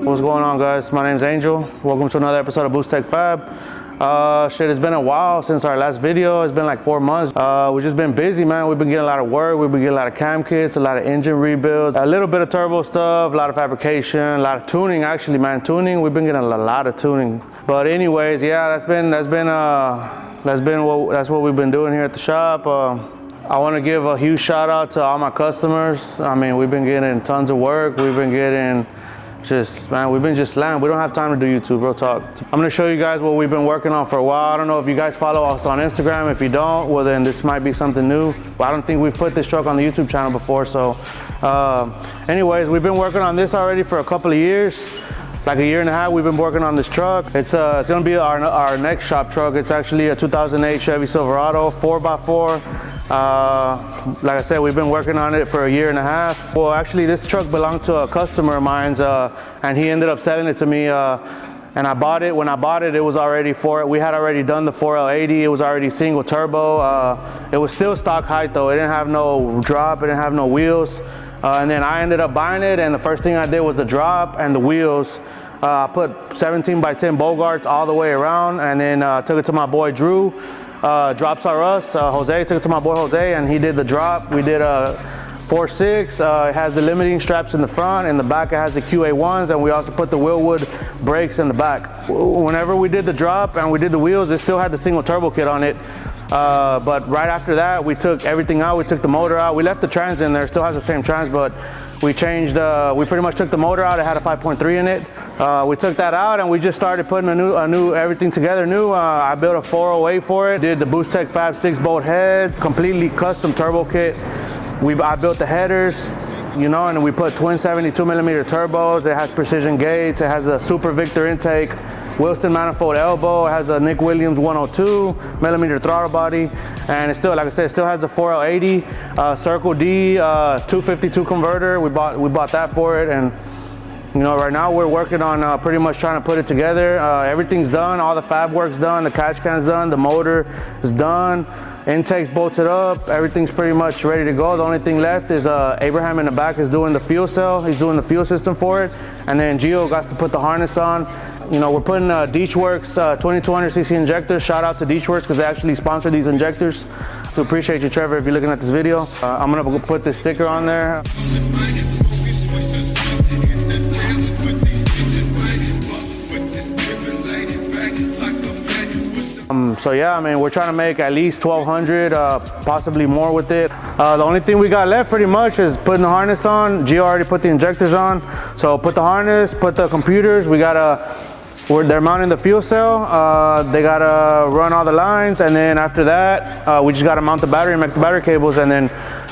What's going on, guys? My name's Angel. Welcome to another episode of Boost Tech Fab. It's been a while since our last video. It's been like 4 months. We've just been busy, man. We've been getting a lot of work. We've been getting a lot of cam kits, a lot of engine rebuilds, a little bit of turbo stuff, a lot of fabrication, a lot of tuning, actually, man. Tuning, we've been getting a lot of tuning. But anyways, yeah, that's what we've been doing here at the shop. I want to give a huge shout out to all my customers. I mean, we've been getting tons of work. We've been getting we've been just slammed. We don't have time to do YouTube, real talk. I'm gonna show you guys what we've been working on for a while. I don't know if you guys follow us on Instagram. If you don't, well then this might be something new. But I don't think we've put this truck on the YouTube channel before. So anyways, we've been working on this already for a couple of years. Like a year and a half, we've been working on this truck. It's gonna be our next shop truck. It's actually a 2008 Chevy Silverado 4x4. Like I said, we've been working on it for a year and a half. Well, actually, this truck belonged to a customer of mine, and he ended up selling it to me. And I bought it. When I bought it, it was already we had already done the 4L80. It was already single turbo. It was still stock height though. It didn't have no drop. It didn't have no wheels. And then I ended up buying it, and the first thing I did was the drop and the wheels. I put 17x10 Bogarts all the way around, and then took it to my boy Drew. Drops are us. Jose, took it to my boy Jose, and he did the drop. We did a 4.6. It has the limiting straps in the front. In the back, it has the QA1s, and we also put the Willwood brakes in the back. Whenever we did the drop and we did the wheels, it still had the single turbo kit on it. But right after that, we took everything out. We took the motor out. We left the trans in there. It still has the same trans, but we changed. We pretty much took the motor out. It had a 5.3 in it. We took that out, and we just started putting a new everything together new. I built a 408 for it. Did the Boost Tech Fab 6-bolt heads, completely custom turbo kit. I built the headers, you know, and we put twin 72mm turbos. It has precision gates. It has a Super Victor intake, Wilson manifold elbow. It has a Nick Williams 102mm throttle body, and it still, like I said, it still has a 4L80 Circle D 252 converter. We bought that for it, and you know, right now we're working on pretty much trying to put it together. Everything's done. All the fab work's done. The catch can's done. The motor is done. Intake's bolted up. Everything's pretty much ready to go. The only thing left is Abraham in the back is doing the fuel cell. He's doing the fuel system for it, and then Gio got to put the harness on. You know, we're putting Deechworks 2200cc injectors. Shout out to Deechworks because they actually sponsor these injectors. So appreciate you, Trevor, if you're looking at this video. I'm gonna put this sticker on there. So yeah, I mean, we're trying to make at least 1,200, possibly more with it. The only thing we got left pretty much is putting the harness on. Gio already put the injectors on. So put the harness, put the computers. They're mounting the fuel cell. They gotta run all the lines, and then after that, we just gotta mount the battery and make the battery cables, and then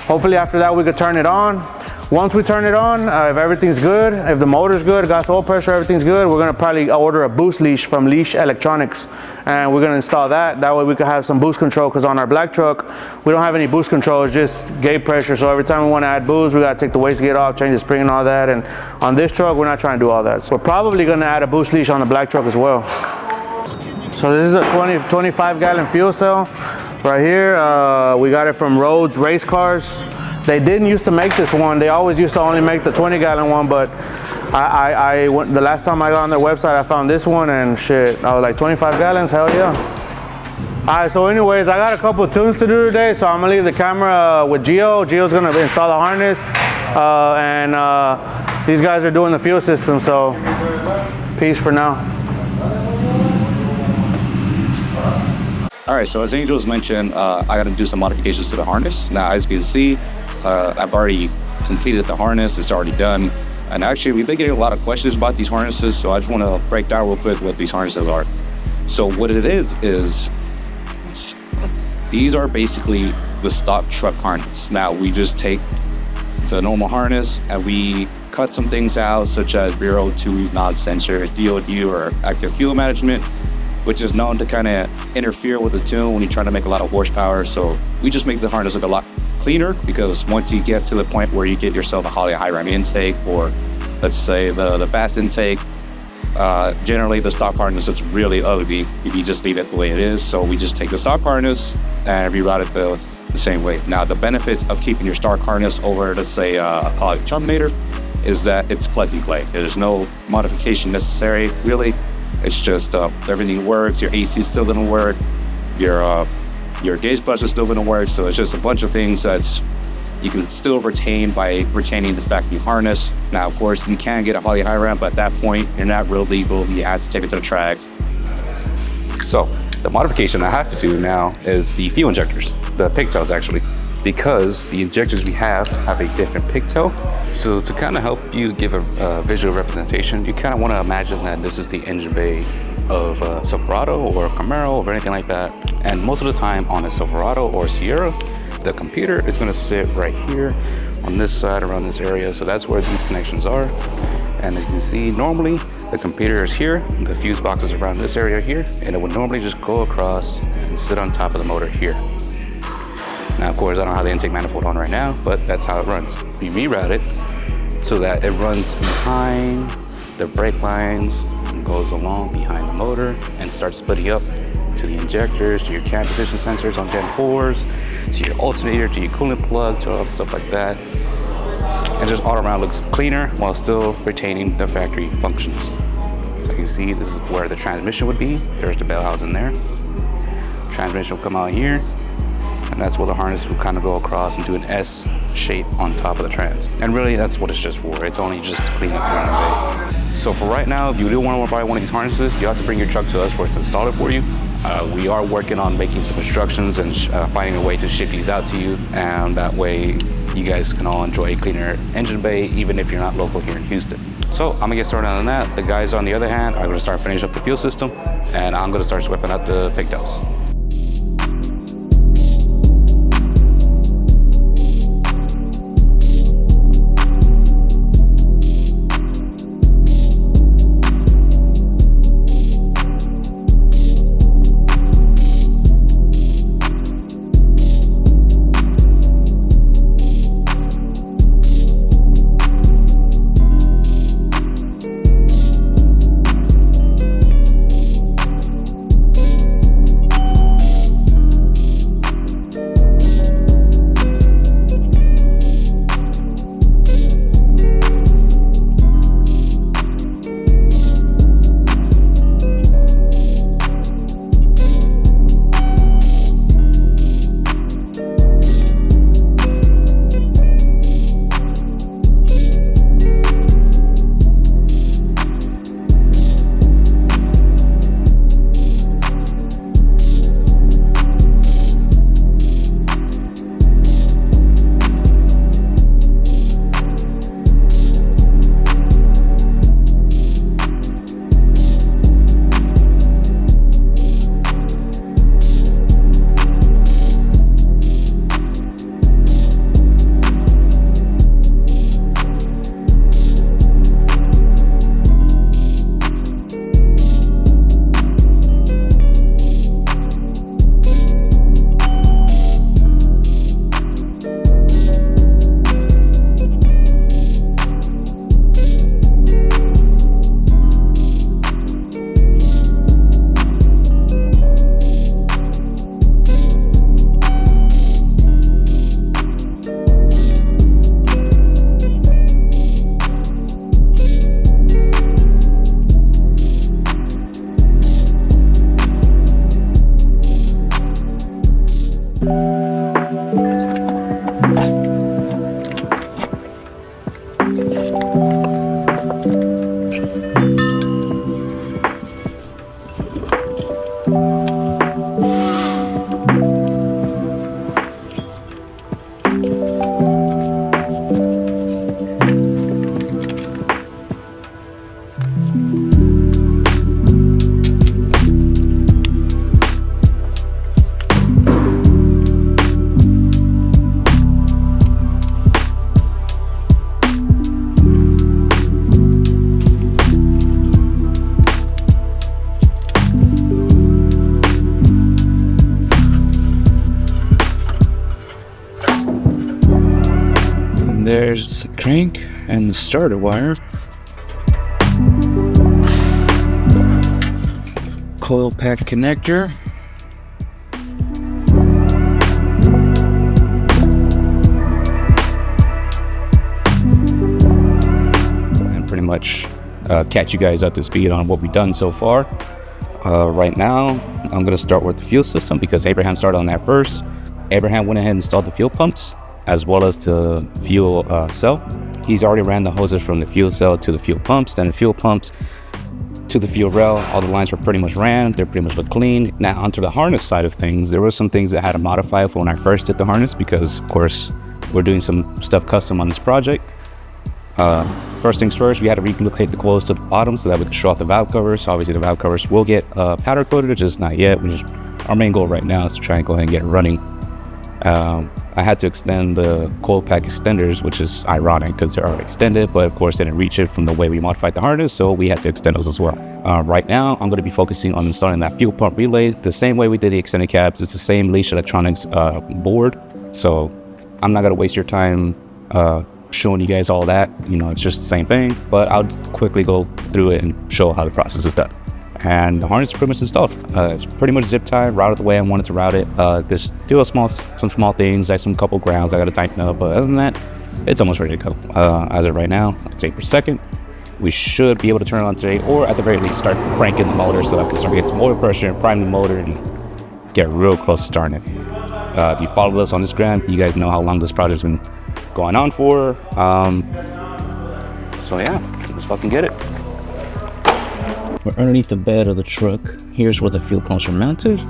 hopefully after that we could turn it on. Once we turn it on, if everything's good, if the motor's good, gas oil pressure, everything's good, we're gonna probably order a boost leash from Leash Electronics, and we're gonna install that. That way we could have some boost control, because on our black truck, we don't have any boost control, it's just gate pressure. So every time we wanna add boost, we gotta take the wastegate off, change the spring and all that. And on this truck, we're not trying to do all that. So we're probably gonna add a boost leash on the black truck as well. So this is a 25-gallon fuel cell right here. We got it from Rhodes Race Cars. They didn't used to make this one. They always used to only make the 20-gallon one, but the last time I got on their website, I found this one, and shit, I was like, 25 gallons, hell yeah. All right, so anyways, I got a couple of tunes to do today, so I'm gonna leave the camera with Gio. Gio's gonna install the harness, and these guys are doing the fuel system, so peace for now. All right, so as Angel's mentioned, I got to do some modifications to the harness. Now, as you can see, I've already completed the harness. It's already done. And actually, we've been getting a lot of questions about these harnesses, so I just want to break down real quick what these harnesses are. So what it is these are basically the stock truck harness. Now, we just take the normal harness and we cut some things out, such as V.2 nod sensor, DOD, or active fuel management, which is known to kind of interfere with the tune when you're trying to make a lot of horsepower. So we just make the harness look a lot cleaner, because once you get to the point where you get yourself a high ram intake, or let's say the fast intake, generally the stock harness looks really ugly if you just leave it the way it is. So we just take the stock harness and reroute it the same way. Now, the benefits of keeping your stock harness over, let's say, a Terminator, is that it's plug and play. There's no modification necessary, really. It's just everything works. Your AC is still gonna work. Your gauge bus is still gonna work. So it's just a bunch of things that's you can still retain by retaining the factory harness. Now, of course, you can get a Holly high ramp, but at that point, you're not real legal. You have to take it to the track. So the modification I have to do now is the fuel injectors, the pigtails actually, because the injectors we have a different pigtail. So to kind of help you give a visual representation, you kind of want to imagine that this is the engine bay of a Silverado or a Camaro or anything like that. And most of the time on a Silverado or Sierra, the computer is going to sit right here on this side around this area. So that's where these connections are. And as you can see, normally the computer is here, the fuse box is around this area here, and it would normally just go across and sit on top of the motor here. Now, of course, I don't have the intake manifold on right now, but that's how it runs. You reroute it so that it runs behind the brake lines and goes along behind the motor and starts splitting up to the injectors, to your cam position sensors on Gen 4s, to your alternator, to your coolant plug, to all that stuff like that. And just all around looks cleaner while still retaining the factory functions. So you can see this is where the transmission would be. There's the bell housing there. Transmission will come out here, and that's where the harness will kind of go across and do an S shape on top of the trans. And really, that's what it's just for. It's only just to clean up the running bay. So for right now, if you do want to buy one of these harnesses, you have to bring your truck to us for it to install it for you. We are working on making some instructions and finding a way to ship these out to you, and that way you guys can all enjoy a cleaner engine bay, even if you're not local here in Houston. So I'm gonna get started on that. The guys on the other hand are gonna start finishing up the fuel system, and I'm gonna start swapping out the pigtails. There's the crank and the starter wire. Coil pack connector. much catch you guys up to speed on what we've done so far. Right now, I'm gonna start with the fuel system because Abraham started on that first. Abraham went ahead and installed the fuel pumps as well as the fuel cell. He's already ran the hoses from the fuel cell to the fuel pumps, then the fuel pumps to the fuel rail. All the lines were pretty much ran. They pretty much look clean. Now onto the harness side of things, there were some things that I had to modify for when I first did the harness because of course we're doing some stuff custom on this project. First things first, we had to relocate the coils to the bottom so that we could show off the valve covers. Obviously the valve covers will get powder coated, just not yet. Our main goal right now is to try and go ahead and get it running. I had to extend the coil pack extenders, which is ironic because they're already extended, but of course they didn't reach it from the way we modified the harness, so we had to extend those as well. Right now, I'm going to be focusing on installing that fuel pump relay the same way we did the extended cabs. It's the same Leash Electronics board, so I'm not going to waste your time showing you guys all that. You know, it's just the same thing, but I'll quickly go through it and show how the process is done. And the harness is pretty much installed. It's pretty much zip tied, routed the way I wanted to route it. There's still some small things, like some couple grounds I got to tighten up, but other than that, it's almost ready to go. As of right now, it's 8 per second. We should be able to turn it on today, or at the very least start cranking the motor so I can start getting some oil pressure and prime the motor and get real close to starting it. If you followed us on Instagram, you guys know how long this project's been going on for. So yeah, let's fucking get it. We're underneath the bed of the truck. Here's where the fuel pumps are mounted.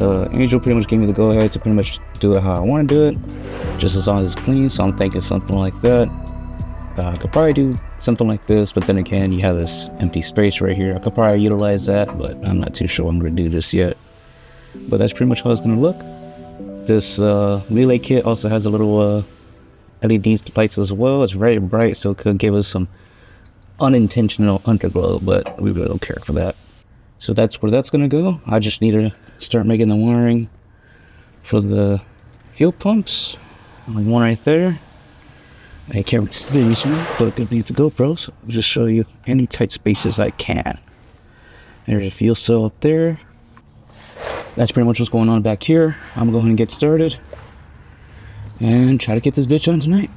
Angel pretty much gave me the go-ahead to pretty much do it how I want to do it, just as long as it's clean. So I'm thinking something like that. I could probably do something like this, but then again, you have this empty space right here. I could probably utilize that, but I'm not too sure I'm going to do this yet. But that's pretty much how it's going to look. This relay kit also has a little LED lights as well. It's very bright, so it could give us some unintentional underglow, but we really don't care for that. So that's where that's gonna go. I just need to start making the wiring for the fuel pumps. Like one right there. I can't see these, but it needs the GoPro, so I'll just show you any tight spaces I can. There's a fuel cell up there. That's pretty much what's going on back here. I'm going to get started and try to get this bitch on tonight.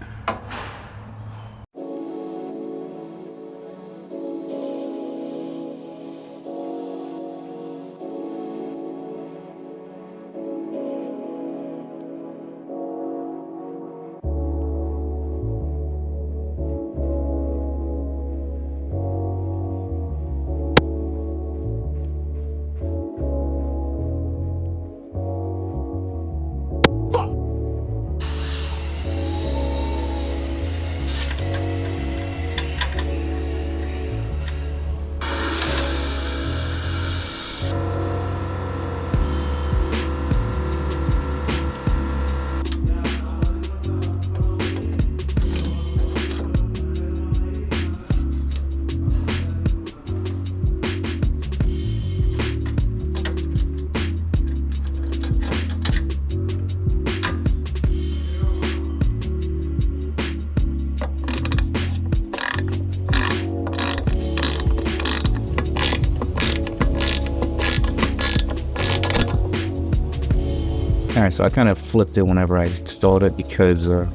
Alright, so I kind of flipped it whenever I installed it because I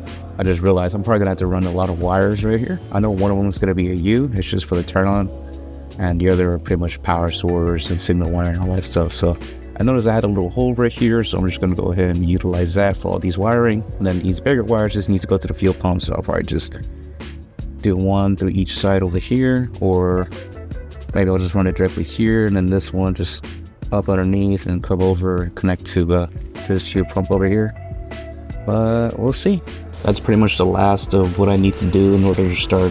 just realized I'm probably going to have to run a lot of wires right here. I know one of them is going to be a U, it's just for the turn on, and the other are pretty much power source and signal wire and all that stuff. So I noticed I had a little hole right here, so I'm just going to go ahead and utilize that for all these wiring. And then these bigger wires just need to go to the fuel pump, so I'll probably just do one through each side over here, or maybe I'll just run it directly here, and then this one just up underneath and come over and connect to this fuel pump over here. But we'll see. That's pretty much the last of what I need to do in order to start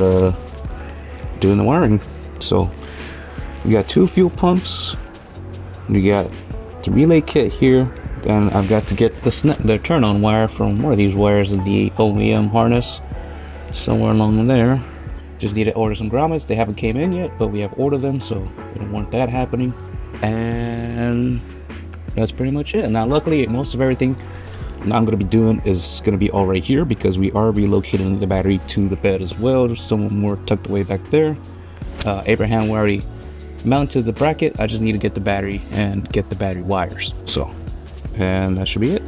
doing the wiring. So we got 2 fuel pumps, we got the relay kit here, and I've got to get the turn on wire from one of these wires in the OEM harness somewhere along there. Just need to order some grommets. They haven't came in yet, but we have ordered them, so we don't want that happening. And that's pretty much it. Now luckily most of everything I'm going to be doing is going to be all right here because we are relocating the battery to the bed as well. There's some more tucked away back there. Abraham already mounted the bracket. I just need to get the battery and get the battery wires. So, and that should be it.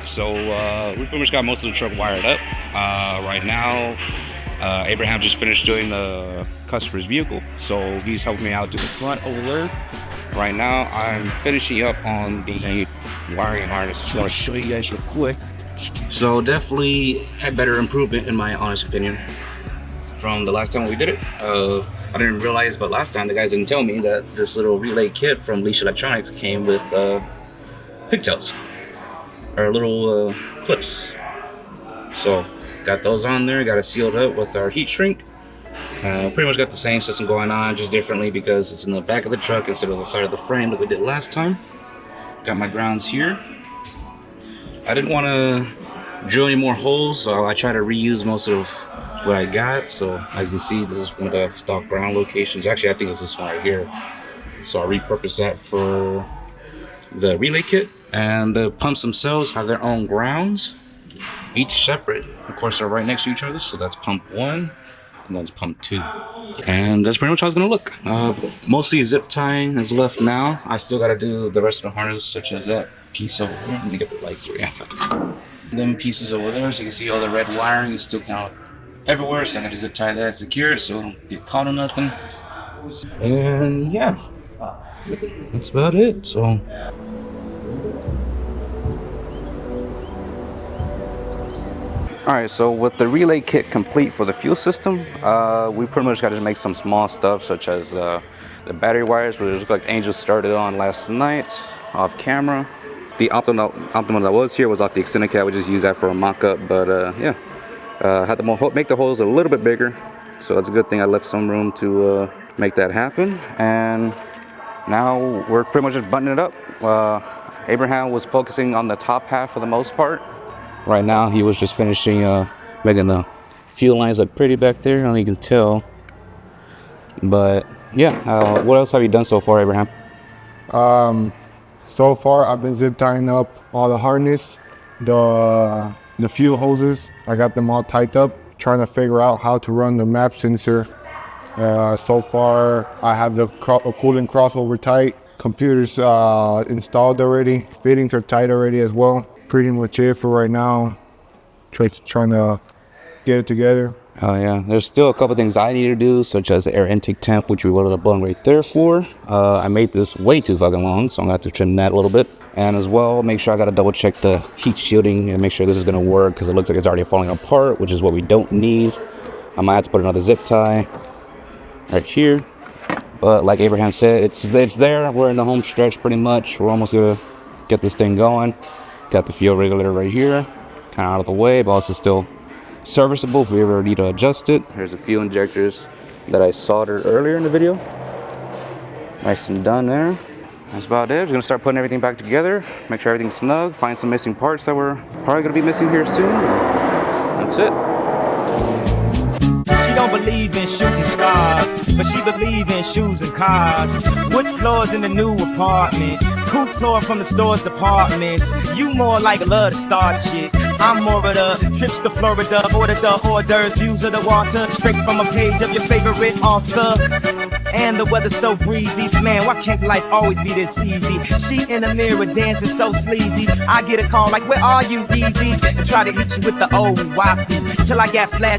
right, so we pretty much got most of the truck wired up. Right now, Abraham just finished doing the customer's vehicle, so he's helping me out to the front over there. Right now, I'm finishing up on the wiring harness. Just want to show you guys real quick. So definitely a better improvement in my honest opinion from the last time we did it. I didn't realize, but last time the guys didn't tell me that this little relay kit from Leash Electronics came with pigtails, or little clips. So got those on there, got it sealed up with our heat shrink. Pretty much got the same system going on, just differently because it's in the back of the truck instead of the side of the frame that we did last time. Got my grounds here. I didn't want to drill any more holes, so I try to reuse most of what I got. So as you can see, this is one of the stock ground locations. Actually, I think it's this one right here. So I repurposed that for the relay kit. And the pumps themselves have their own grounds, each separate. Of course, they're right next to each other. So that's pump 1 and that's pump 2. And that's pretty much how it's gonna look. Mostly zip tying is left now. I still gotta do the rest of the harness, such as that piece over there. Let me get the lights here. Yeah. Them pieces over there, so you can see all the red wiring is still kind of everywhere, so I gotta zip tie that secure so I don't get caught on nothing. And yeah, that's about it. So alright, so with the relay kit complete for the fuel system, we pretty much got to make some small stuff, such as the battery wires, which look like Angel started on last night off camera. The optimal that was here was off the extended cab. We just used that for a mock-up, but yeah, had to make the holes a little bit bigger, so it's a good thing I left some room to make that happen. And now we're pretty much just buttoning it up. Abraham was focusing on the top half for the most part. Right now, he was just finishing making the fuel lines look pretty back there. I don't know if you can tell. But yeah, what else have you done so far, Abraham? So far, I've been zip tying up all the harness, the fuel hoses. I got them all tied up, trying to figure out how to run the map sensor. So far, I have the coolant crossover tight. Computers installed already. Fittings are tight already as well. Pretty much it for right now. Trying to get it together. Oh yeah, there's still a couple things I need to do, such as the air intake temp, which we welded a bung right there for. I made this way too fucking long, so I'm gonna have to trim that a little bit. And as well, make sure I gotta double check the heat shielding and make sure this is gonna work, because it looks like it's already falling apart, which is what we don't need. I might have to put another zip tie right here. But like Abraham said, it's there. We're in the home stretch pretty much. We're almost gonna get this thing going. Got the fuel regulator right here, kind of out of the way, but also still serviceable if we ever need to adjust it. Here's the fuel injectors that I soldered earlier in the video. Nice and done there. That's about it. We're gonna start putting everything back together, make sure everything's snug, find some missing parts that we're probably gonna be missing here soon. That's it. She don't believe in shooting stars, but she believe in shoes and cars. Wood floors in the new apartment, couture from the store's departments. You more like love to start shit. I'm more of the trips to Florida, order the hors d'oeuvres, views of the water, straight from a page of your favorite author. And the weather's so breezy, man, why can't life always be this easy? She in the mirror dancing so sleazy. I get a call like, where are you, easy? And try to hit you with the old wafty, till I got flash.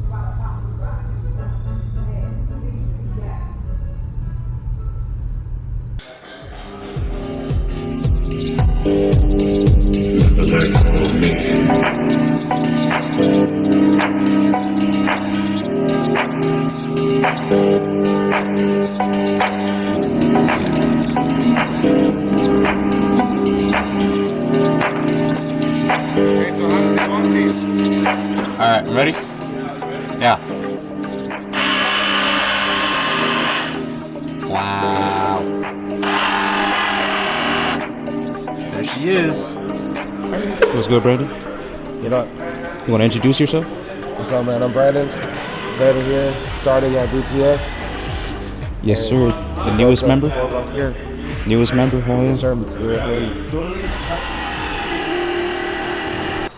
All right, ready? Yeah. Wow. There she is. What's good, Brandon? Get up. You want to introduce yourself? What's up, man? I'm Brandon. Brandon here, starting at BTS. Yes, sir. The newest member? Here. Newest member, how Yes, is? sir.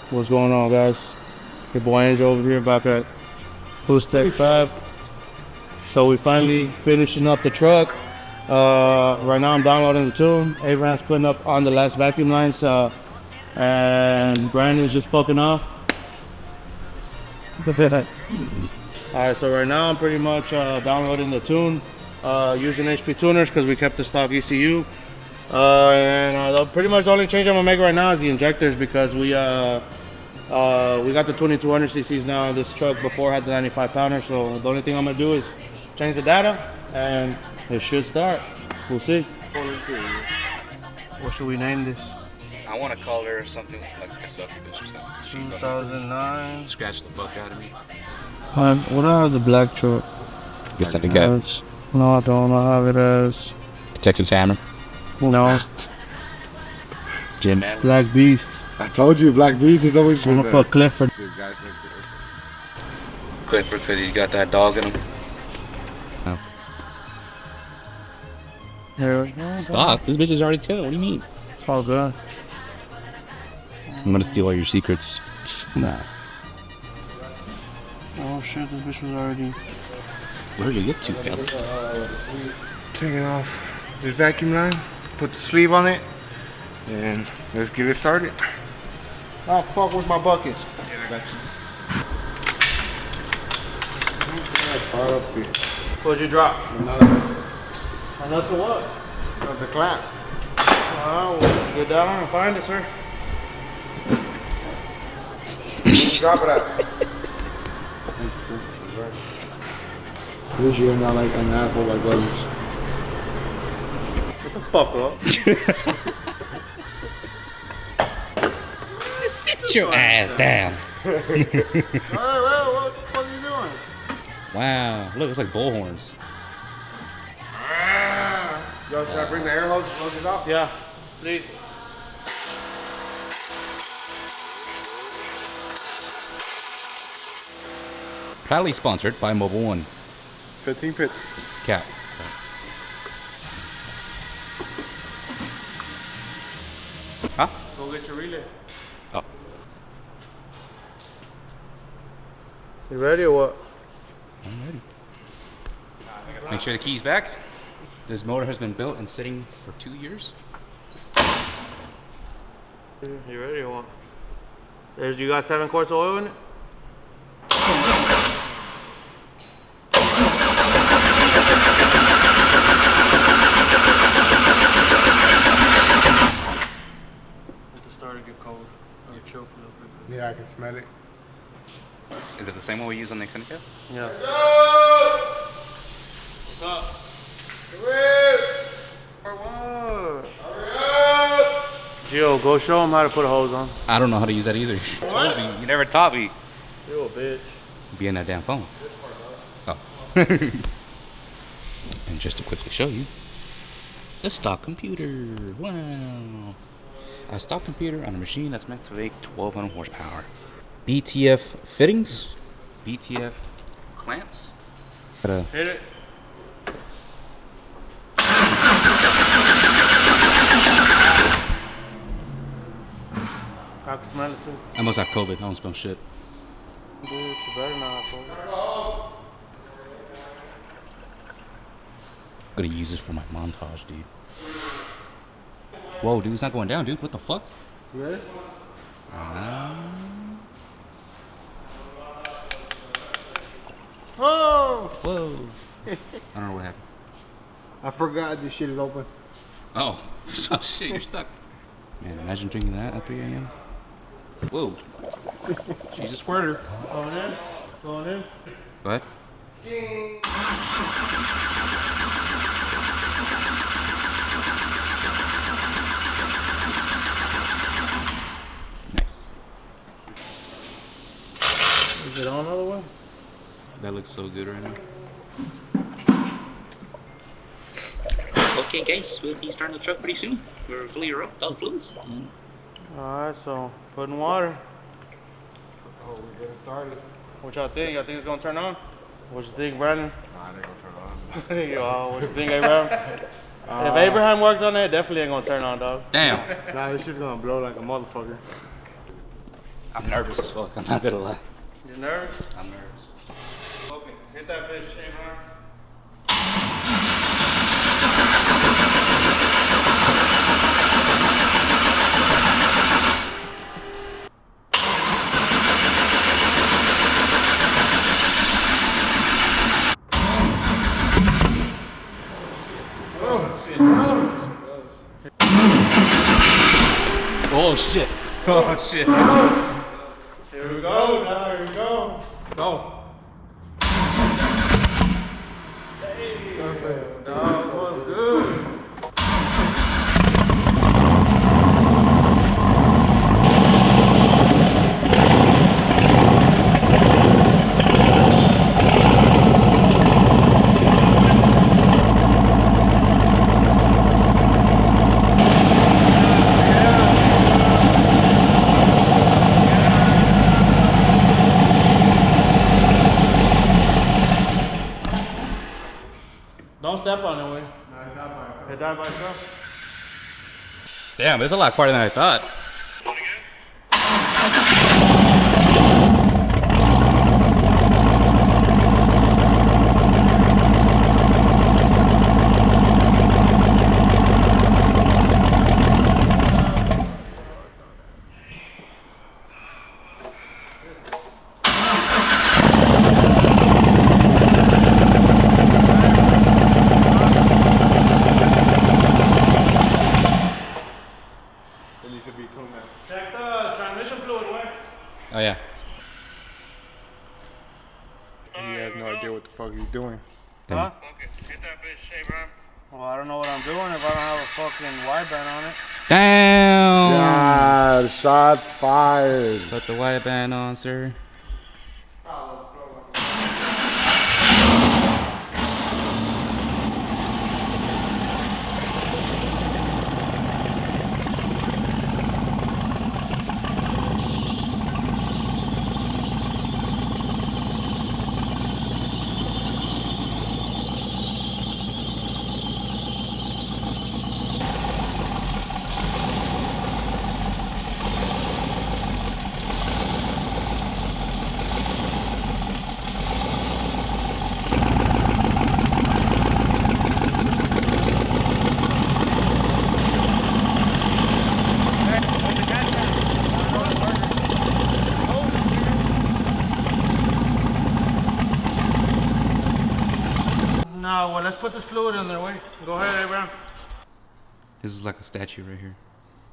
What's going on, guys? Your boy Angel over here back at Boost Tech 5. So we finally finishing up the truck. Right now I'm downloading the tune. Abraham's putting up on the last vacuum lines. and Brandon's just poking off. Alright, so right now I'm pretty much downloading the tune, using HP tuners because we kept the stock ECU. Pretty much the only change I'm gonna make right now is the injectors, because we got the 2200 cc's now. This truck before had the 95 pounder, so the only thing I'm gonna do is change the data and it should start. We'll see. What should we name this? I want to call her something like a succubus or something. 2009. Scratch the fuck out of me. What I have the black truck? Guess that again. No, I don't. I have it as Texas Hammer. no Jim Man. Black Beast. I told you, Black Beast is always I'm gonna put Clifford. Clifford, because he's got that dog in him. Oh. Here we go. Stop. This bitch is already 10. What do you mean? It's all good. I'm gonna steal all your secrets. Nah. Oh shit, this bitch was already. Where did you get to, fella? Taking off this vacuum line, put the sleeve on it, and let's get it started. Oh fuck with my buckets. Yeah, I got you. What'd you drop? Another what? the clamp. Oh, well, get down and find it, sir. Drop it out. Wish you're not like an apple like others. Shut the fuck up. Sit your ass down. Hey, well, what the fuck are you doing? Wow. Look, it's like bullhorns. Yo, should I bring the air hose to close it off? Yeah, please. Proudly sponsored by Mobile One. 15 pit. Cap. Huh? Go get your relay. Oh. You ready or what? I'm ready. Make sure the key's back. This motor has been built and sitting for 2 years. You ready or what? You got 7 quarts of oil in it? Let the starter get cold. I'll get chill for a little bit. Yeah, I can smell it. Is it the same one we use on the Kunika? Yeah. What's up? For what? Gio, go show him how to put a hose on. I don't know how to use that either. You told me. You never taught me. You a bitch. Be in that damn phone. Oh. And just to quickly show you, the stock computer. Wow. A stock computer on a machine that's meant to make 1200 horsepower. BTF fittings. BTF clamps. Hit it. I can smell it too. I must have COVID. I don't smell shit. Dude, you better not. Bro. I'm gonna use this for my montage, dude. Whoa, dude, it's not going down, dude. What the fuck? You ready? Oh! Whoa. I don't know what happened. I forgot this shit is open. Oh, oh shit, you're stuck. Man, imagine drinking that at 3 a.m. Whoa. She's a squirter. Going in. Going in. Go ahead. Nice. Is it on all the way? That looks so good right now. Okay, guys, we'll be starting the truck pretty soon. We're fully erupted, all the fluids. Alright, so put in water. Oh, we're getting started. What y'all think? Y'all think it's gonna turn on? What you think, Brandon? Nah, it ain't gonna turn on. Yo, what you think, Abraham? If Abraham worked on it, definitely ain't gonna turn on, dog. Damn. Nah, this shit's gonna blow like a motherfucker. I'm nervous as fuck, I'm not gonna lie. You nervous? I'm nervous. Okay, hit that bitch, Abraham. shit. Oh shit. Here we go, now here we go. Go. That was good. Don't step on it, way. It died by itself. Damn, it's a lot quieter than I thought. Check the transmission fluid, way. Oh yeah. He has no idea what the fuck he's doing. Huh? Okay, hit that bitch, Abraham. Well, I don't know what I'm doing if I don't have a fucking wideband on it. Damn. God, shots fired. Put the wideband on, sir. No, well, let's put this fluid in there, way. Go ahead, Abraham. This is like a statue right here.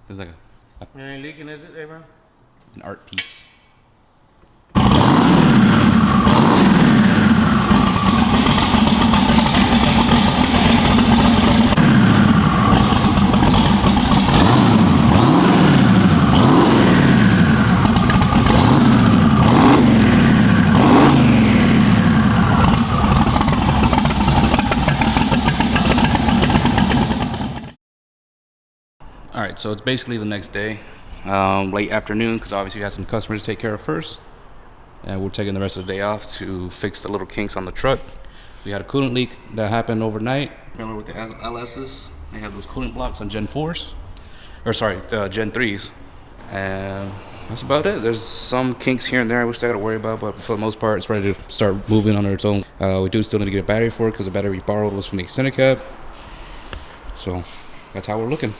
It's like It ain't leaking, is it, Abraham? an art piece. All right, so it's basically the next day, late afternoon, because obviously we had some customers to take care of first, and we're taking the rest of the day off to fix the little kinks on the truck. We had a coolant leak that happened overnight. Remember with the LSs, they have those coolant blocks on Gen 4s, or sorry, Gen 3s, and that's about it. There's some kinks here and there I wish I got to worry about, but for the most part, it's ready to start moving on its own. We do still need to get a battery for it because the battery we borrowed was from the extended cab, so that's how we're looking.